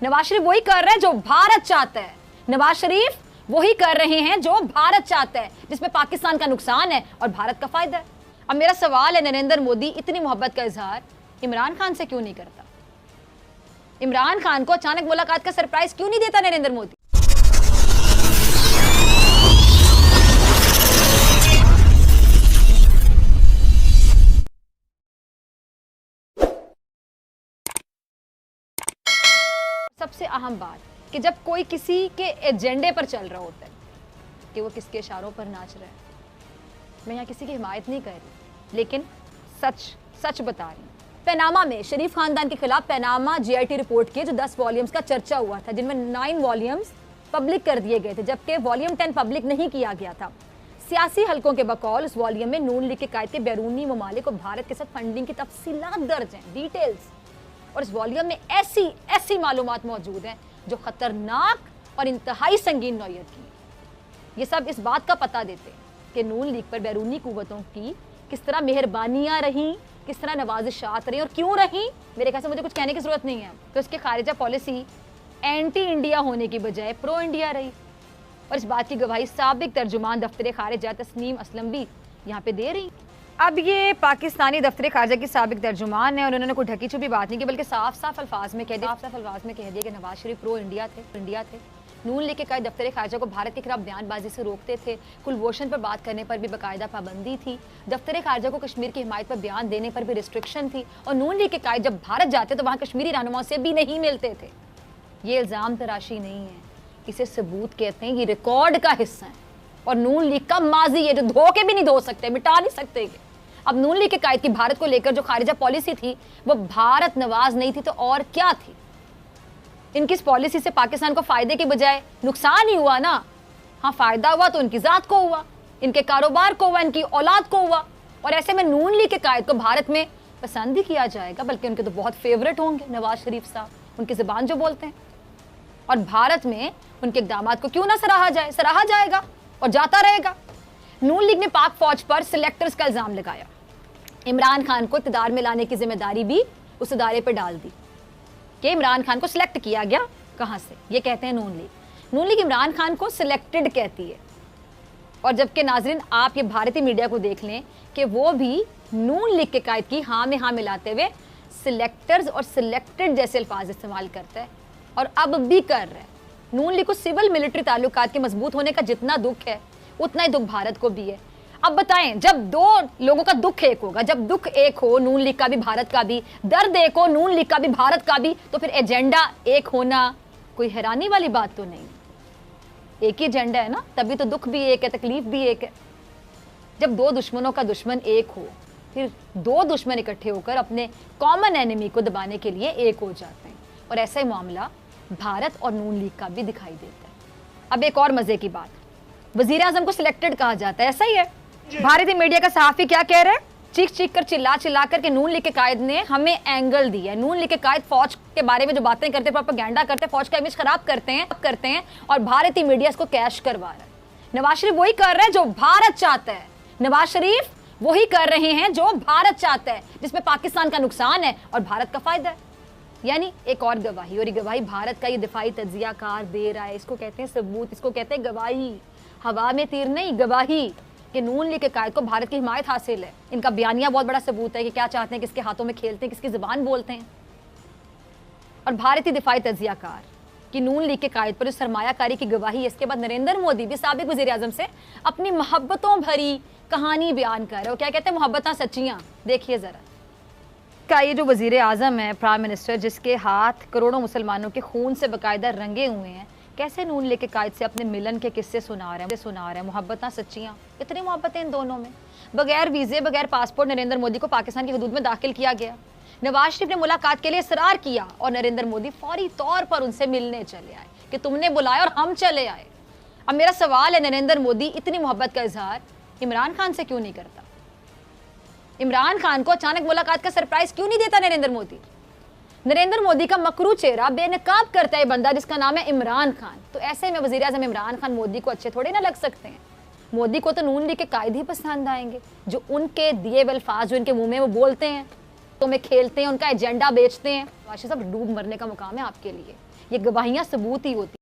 नवाज शरीफ वही कर रहे हैं जो भारत चाहता है। नवाज शरीफ वही कर रहे हैं जो भारत चाहता है, जिसमें पाकिस्तान का नुकसान है और भारत का फायदा है। अब मेरा सवाल है, नरेंद्र मोदी इतनी मोहब्बत का इजहार इमरान खान से क्यों नहीं करता? इमरान खान को अचानक मुलाकात का सरप्राइज क्यों नहीं देता नरेंद्र मोदी? सबसे अहम बात कि जब कोई किसी के एजेंडे पर चल रहा होता है कि वो किसके इशारों पर नाच रहा है। मैं यहाँ किसी की हिमायत नहीं कर रही, लेकिन सच बता रही हूँ। पनामा में शरीफ खानदान के खिलाफ पनामा जीआईटी रिपोर्ट की जो 10 वॉल्यूम्स का चर्चा हुआ था, जिनमें 9 वॉल्यूम्स पब्लिक कर दिए गए थे, जबकि वॉल्यूम 10 पब्लिक नहीं किया गया था। सियासी हलकों के बकौल उस वॉल्यूम में नून लीग के कायदे के बैरूनी ममालिक को भारत के साथ फंडिंग की तफसीलात दर्ज हैं, डिटेल्स। और इस वॉल्यूम में ऐसी मालूमात मौजूद हैं जो खतरनाक और इंतहाई संगीन नौयत की। ये सब इस बात का पता देते हैं कि नून लीग पर बैरूनी कुव्वतों की किस तरह मेहरबानियां रहीं, किस तरह नवाजिशात रही और क्यों रही। मेरे ख्याल से मुझे कुछ कहने की जरूरत नहीं है। तो इसके खारिजा पॉलिसी एंटी इंडिया होने की बजाय प्रो इंडिया रही, और इस बात की गवाही साबिक तर्जुमान दफ्तर खारिजा तस्नीम असलम भी यहाँ पे दे रही। अब ये पाकिस्तानी दफ्तर खारजा की साबिक तर्जुमान है और उन्होंने कोई ढकी छुपी बात नहीं की, बल्कि साफ अल्फाज में कह दिया कि नवाज शरीफ प्रो इंडिया थे। नून लीग के कई दफ्तर खारजा को भारत के खिलाफ बयानबाजी से रोकते थे। कुलभूषण पर बात करने पर भी बाकायदा पाबंदी थी। दफ्तर खारजा को कश्मीर की हिमायत पर बयान देने पर भी रिस्ट्रिक्शन थी। और नून लीग के कायद जब भारत जाते तो वहाँ कश्मीरी रहनुमाओं से भी नहीं मिलते थे। ये इल्ज़ाम तराशी नहीं है, इसे सबूत कहते हैं। ये रिकॉर्ड का हिस्सा है और नून लीग का माजी है जो धो के भी नहीं धो सकते, मिटा नहीं सकते। अब नून लीग के कायद की भारत को लेकर जो खारिजा पॉलिसी थी वो भारत नवाज नहीं थी तो और क्या थी? इनकी इस पॉलिसी से पाकिस्तान को फायदे के बजाय नुकसान ही हुआ ना। हाँ, फायदा हुआ तो उनकी जात को हुआ, इनके कारोबार को हुआ, इनकी औलाद को हुआ। और ऐसे में नून लीग के कायद को भारत में पसंद भी किया जाएगा, बल्कि उनके तो बहुत फेवरेट होंगे नवाज शरीफ साहब, उनकी जुबान जो बोलते हैं। और भारत में उनके इक़दाम को क्यों ना सराहा जाएगा और जाता रहेगा। नून लीग ने पाक फौज पर सिलेक्टर्स का इल्जाम लगाया। इमरान खान को इक़्तिदार में लाने की जिम्मेदारी भी उस इदारे पर डाल दी कि इमरान खान को सिलेक्ट किया गया कहां से। ये कहते हैं नून लीग इमरान खान को सिलेक्टेड कहती है। और जबकि नाजरीन आप ये भारतीय मीडिया को देख लें कि वो भी नून लीग के कायद की हाँ में हाँ मिलाते हुए सिलेक्टर्स और सिलेक्टेड जैसे अल्फाज इस्तेमाल करता है और अब भी कर रहा है। नून लीग को सिविल मिलिट्री ताल्लुकात के मजबूत होने का जितना दुख है उतना ही दुख भारत को भी है। अब बताएं, जब दो लोगों का दुख एक होगा, जब दुख एक हो नून लीग का भी भारत का भी, दर्द एक हो नून लीग का भी भारत का भी, तो फिर एजेंडा एक होना कोई हैरानी वाली बात तो नहीं। एक ही एजेंडा है ना, तभी तो दुख भी एक है, तकलीफ भी एक है। जब दो दुश्मनों का दुश्मन एक हो, फिर दो दुश्मन इकट्ठे होकर अपने कॉमन एनिमी को दबाने के लिए एक हो जाते हैं। और ऐसा ही मामला भारत और नून लीग का भी दिखाई देता है। अब एक और मजे की बात, वजीर आजम को सिलेक्टेड कहा जाता है, ऐसा ही है। भारतीय मीडिया का सहाफी क्या कह रहे हैं, चीख कर चिल्ला कर के नून लीग के कायद ने हमें एंगल दिया है। नून लीग के कायद फौज के बारे में जो बातें करते, प्रोपेगेंडा करते, फौज का इमेज खराब करते हैं और भारतीय मीडिया इसको कैश करवा रहा है। नवाज शरीफ वही कर रहे हैं जो भारत चाहता है। नवाज शरीफ वही कर रहे हैं जो भारत चाहता है, जिसमें पाकिस्तान का नुकसान है और भारत का फायदा है। यानी एक और गवाही, और ये गवाही भारत का ये दिफाई तज्जियाकार दे रहा है। इसको कहते हैं सबूत, इसको कहते हैं गवाही। हवा में तीर नहीं, गवाही कि नून लीग के कायद को भारत की हिमायत हासिल है। इनका बयानिया बहुत बड़ा सबूत है कि क्या चाहते हैं, किसके हाथों में खेलते हैं, किसकी जुबान बोलते हैं। और भारतीय दिफाई तज्जियाकार कि नून लीग के कायद पर सरमायाकारी की गवाही। इसके बाद नरेंद्र मोदी भी साबिक वज़ीर आज़म से अपनी मोहब्बतों भरी कहानी बयान कर रहे हो। क्या कहते हैं, मोहब्बतां सच्चियां। देखिए जरा, का ये जो वज़ीर आज़म है, प्राइम मिनिस्टर, जिसके हाथ करोड़ों मुसलमानों के खून से बाकायदा रंगे हुए हैं, कैसे नून लीग के कायद से अपने मिलन के किस्से सुना रहे हैं। मोहब्बतां सच्चियां, इतनी मोहब्बतें इन दोनों में। बगैर वीज़े, बगैर पासपोर्ट नरेंद्र मोदी को पाकिस्तान की हदूद में दाखिल किया गया। नवाज शरीफ ने मुलाकात के लिए इसरार किया और नरेंद्र मोदी फौरी तौर पर उनसे मिलने चले आए कि तुमने बुलाया और हम चले आए। अब मेरा सवाल है, नरेंद्र मोदी इतनी मोहब्बत का इजहार इमरान खान से क्यों नहीं करता? इमरान खान को अचानक मुलाकात का सरप्राइज क्यों नहीं देता नरेंद्र मोदी? नरेंद्र मोदी का मकरू चेहरा बेनकाब करता है बंदा जिसका नाम है इमरान खान। तो ऐसे में वज़ीर आज़म इमरान खान मोदी को अच्छे थोड़े ना लग सकते हैं। मोदी को तो नून लीग के कायद ही पसंद आएंगे, जो उनके दिए हुए अल्फाज जो इनके मुंह में वो बोलते हैं। तो में खेलते हैं, उनका एजेंडा बेचते हैं। वाशी साहब, डूब मरने का मुकाम है आपके लिए। ये गवाहियां सबूत ही होती